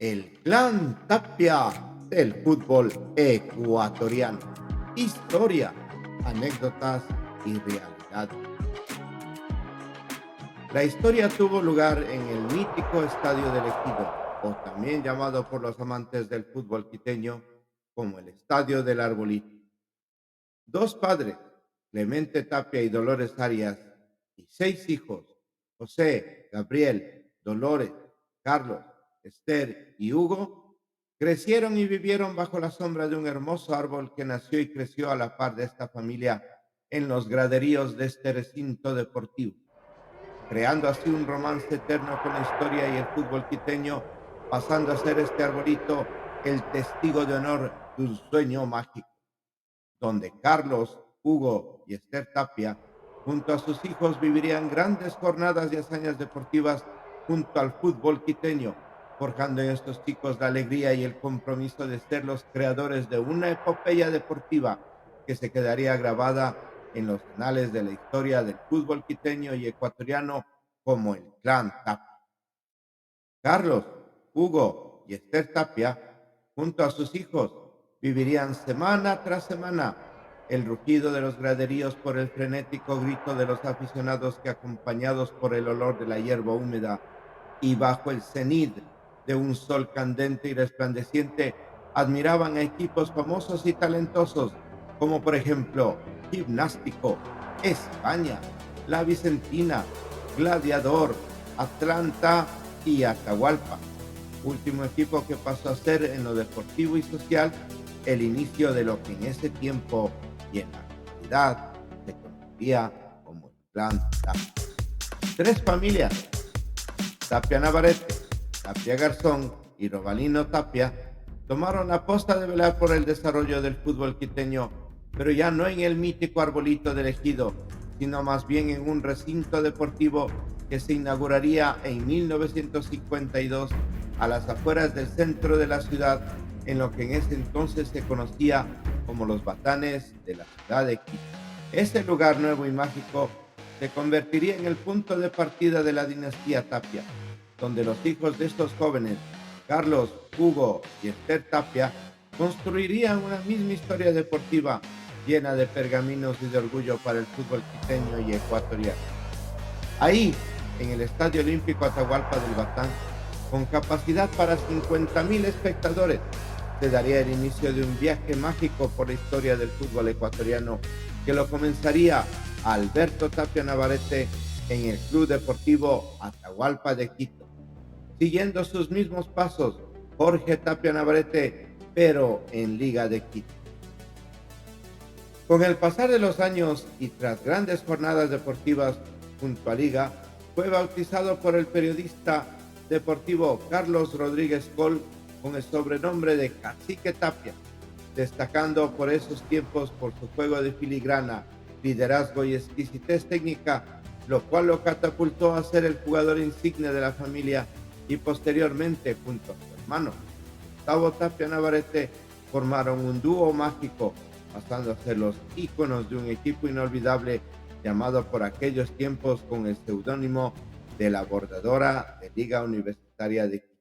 El clan Tapia del fútbol ecuatoriano. Historia, anécdotas y realidad. La historia tuvo lugar en el mítico Estadio del Ejido, o también llamado por los amantes del fútbol quiteño como el Estadio del Arbolito. Dos padres, Clemente Tapia y Dolores Arias, y seis hijos, José, Gabriel, Dolores, Carlos, Esther y Hugo, crecieron y vivieron bajo la sombra de un hermoso árbol que nació y creció a la par de esta familia en los graderíos de este recinto deportivo, creando así un romance eterno con la historia y el fútbol quiteño, pasando a ser este arbolito el testigo de honor de un sueño mágico donde Carlos, Hugo y Esther Tapia, junto a sus hijos, vivirían grandes jornadas y hazañas deportivas junto al fútbol quiteño, forjando en estos chicos la alegría y el compromiso de ser los creadores de una epopeya deportiva que se quedaría grabada en los anales de la historia del fútbol quiteño y ecuatoriano como el Clan Tapia. Carlos, Hugo y Esther Tapia, junto a sus hijos, vivirían semana tras semana el rugido de los graderíos por el frenético grito de los aficionados que, acompañados por el olor de la hierba húmeda y bajo el cenit de un sol candente y resplandeciente, admiraban a equipos famosos y talentosos, como por ejemplo Gimnástico, España, La Vicentina, Gladiador, Atlanta y Atahualpa, último equipo que pasó a ser en lo deportivo y social el inicio de lo que en ese tiempo y en la actualidad se conocía como el Clan Tapia. Tres familias, Tapia Navarrete, Tapia Garzón y Robalino Tapia, tomaron la posta de velar por el desarrollo del fútbol quiteño, pero ya no en el mítico arbolito del ejido, sino más bien en un recinto deportivo que se inauguraría en 1952 a las afueras del centro de la ciudad, en lo que en ese entonces se conocía como los Batanes de la ciudad de Quito. Ese lugar nuevo y mágico se convertiría en el punto de partida de la dinastía Tapia, donde los hijos de estos jóvenes, Carlos, Hugo y Esther Tapia, construirían una misma historia deportiva llena de pergaminos y de orgullo para el fútbol quiteño y ecuatoriano. Ahí, en el Estadio Olímpico Atahualpa del Batán, con capacidad para 50,000 espectadores, se daría el inicio de un viaje mágico por la historia del fútbol ecuatoriano que lo comenzaría Alberto Tapia Navarrete en el Club Deportivo Atahualpa de Quito, siguiendo sus mismos pasos Jorge Tapia Navarrete, pero en Liga de Quito. Con el pasar de los años y tras grandes jornadas deportivas junto a Liga, fue bautizado por el periodista deportivo Carlos Rodríguez Col con el sobrenombre de Cacique Tapia, destacando por esos tiempos por su juego de filigrana, liderazgo y exquisitez técnica, lo cual lo catapultó a ser el jugador insigne de la familia y posteriormente, junto a su hermano Gustavo Tapia Navarrete, formaron un dúo mágico, pasando a ser los íconos de un equipo inolvidable llamado por aquellos tiempos con el seudónimo de la Bordadora de Liga Universitaria de Quito.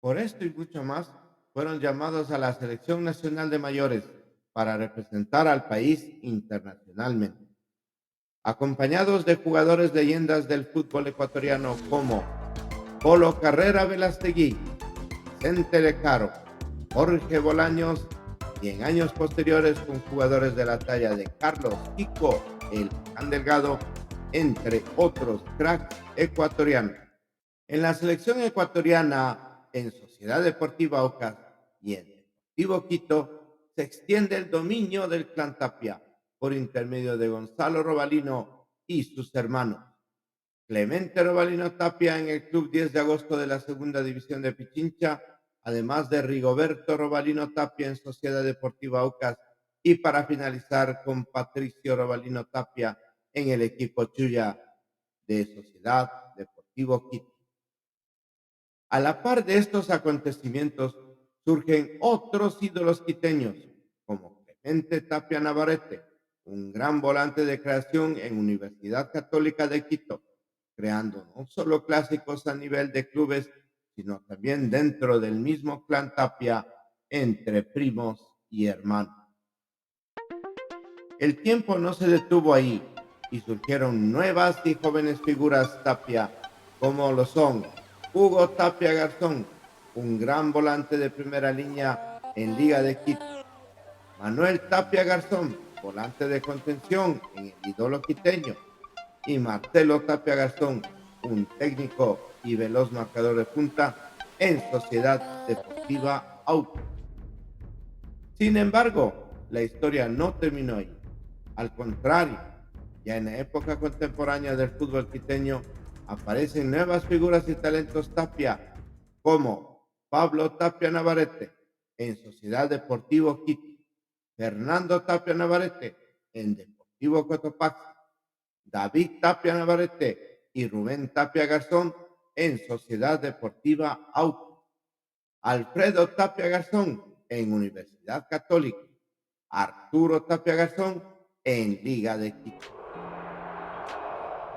Por esto y mucho más, fueron llamados a la Selección Nacional de Mayores para representar al país internacionalmente, acompañados de jugadores leyendas del fútbol ecuatoriano como Polo Carrera Velastegui, Vicente Lecaro, Jorge Bolaños y en años posteriores con jugadores de la talla de Carlos Kiko, el Can Delgado, entre otros cracks ecuatorianos. En la selección ecuatoriana, en Sociedad Deportiva Ocas y en Deportivo Quito, se extiende el dominio del Clan Tapia por intermedio de Gonzalo Robalino y sus hermanos. Clemente Robalino Tapia en el Club 10 de Agosto de la Segunda División de Pichincha, además de Rigoberto Robalino Tapia en Sociedad Deportiva Aucas, y para finalizar con Patricio Robalino Tapia en el equipo Chuya de Sociedad Deportivo Quito. A la par de estos acontecimientos surgen otros ídolos quiteños, como Clemente Tapia Navarrete, un gran volante de creación en Universidad Católica de Quito, creando no solo clásicos a nivel de clubes, sino también dentro del mismo clan Tapia, entre primos y hermanos. El tiempo no se detuvo ahí y surgieron nuevas y jóvenes figuras Tapia, como lo son Hugo Tapia Garzón, un gran volante de primera línea en Liga de Quito; Manuel Tapia Garzón, volante de contención en el ídolo quiteño; y Marcelo Tapia Garzón, un técnico y veloz marcador de punta en Sociedad Deportiva Auto. Sin embargo, la historia no terminó ahí. Al contrario, ya en la época contemporánea del fútbol quiteño aparecen nuevas figuras y talentos Tapia, como Pablo Tapia Navarrete en Sociedad Deportivo Quito, Fernando Tapia Navarrete en Deportivo Cotopaxi, David Tapia Navarrete y Rubén Tapia Garzón en Sociedad Deportiva Auto, Alfredo Tapia Garzón en Universidad Católica, Arturo Tapia Garzón en Liga de Quito.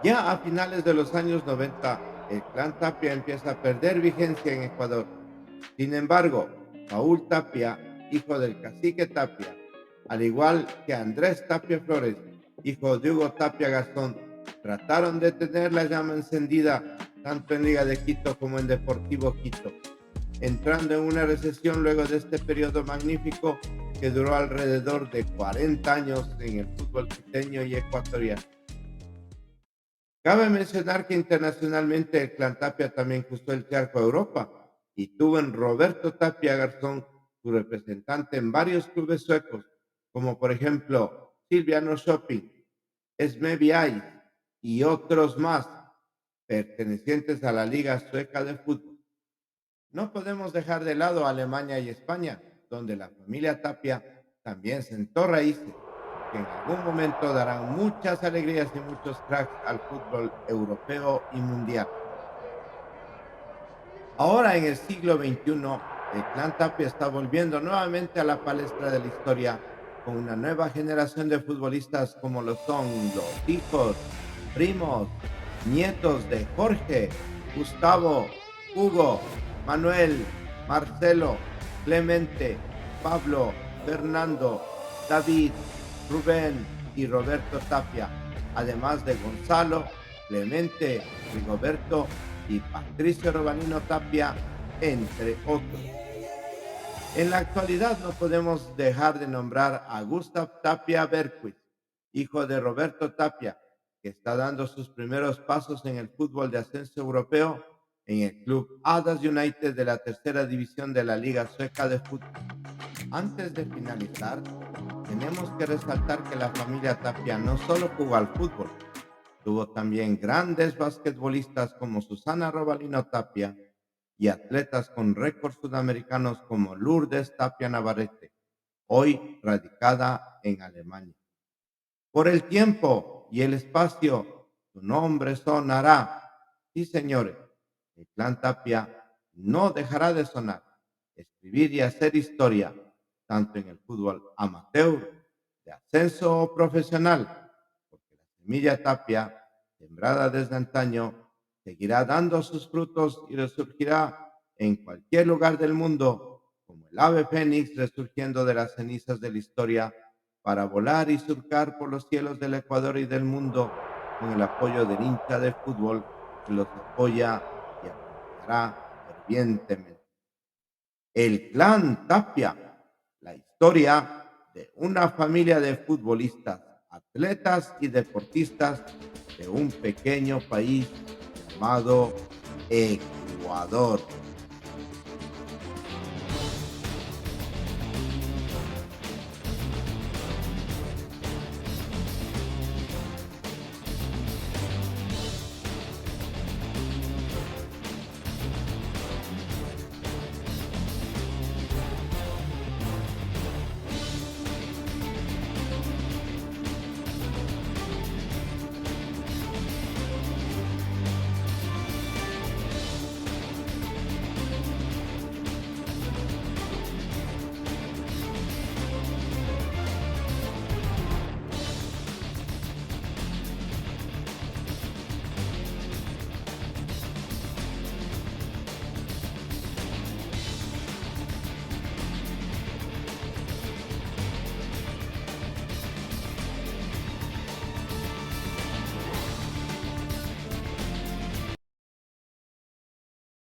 Ya a finales de los años 90, el clan Tapia empieza a perder vigencia en Ecuador. Sin embargo, Paul Tapia, hijo del cacique Tapia, al igual que Andrés Tapia Flores, hijo de Hugo Tapia Garzón, trataron de tener la llama encendida tanto en Liga de Quito como en Deportivo Quito, entrando en una recesión luego de este periodo magnífico que duró alrededor de 40 años en el fútbol quiteño y ecuatoriano. Cabe mencionar que internacionalmente el clan Tapia también cruzó el charco a Europa y tuvo en Roberto Tapia Garzón su representante en varios clubes suecos, como por ejemplo Silviano Shopping, Esmevi y otros más, pertenecientes a la Liga Sueca de Fútbol. No podemos dejar de lado a Alemania y España, donde la familia Tapia también sentó raíces, que en algún momento darán muchas alegrías y muchos cracks al fútbol europeo y mundial. Ahora en el siglo XXI, el clan Tapia está volviendo nuevamente a la palestra de la historia con una nueva generación de futbolistas como lo son los hijos, primos, nietos de Jorge, Gustavo, Hugo, Manuel, Marcelo, Clemente, Pablo, Fernando, David, Rubén y Roberto Tapia, además de Gonzalo, Clemente, Rigoberto y Patricio Robalino Tapia, entre otros. En la actualidad no podemos dejar de nombrar a Gustav Tapia Bergquist, hijo de Roberto Tapia, que está dando sus primeros pasos en el fútbol de ascenso europeo en el club Adas United de la tercera división de la Liga Sueca de Fútbol. Antes de finalizar, tenemos que resaltar que la familia Tapia no solo jugó al fútbol, tuvo también grandes basquetbolistas como Susana Robalino Tapia y atletas con récords sudamericanos como Lourdes Tapia Navarrete, hoy radicada en Alemania. Por el tiempo y el espacio, su nombre sonará. Sí, señores, el clan Tapia no dejará de sonar, escribir y hacer historia, tanto en el fútbol amateur, de ascenso o profesional, porque la semilla Tapia, sembrada desde antaño, seguirá dando sus frutos y resurgirá en cualquier lugar del mundo, como el ave fénix resurgiendo de las cenizas de la historia para volar y surcar por los cielos del Ecuador y del mundo con el apoyo del hincha de fútbol que los apoya y apoyará fervientemente. El clan Tapia, la historia de una familia de futbolistas, atletas y deportistas de un pequeño país llamado Ecuador.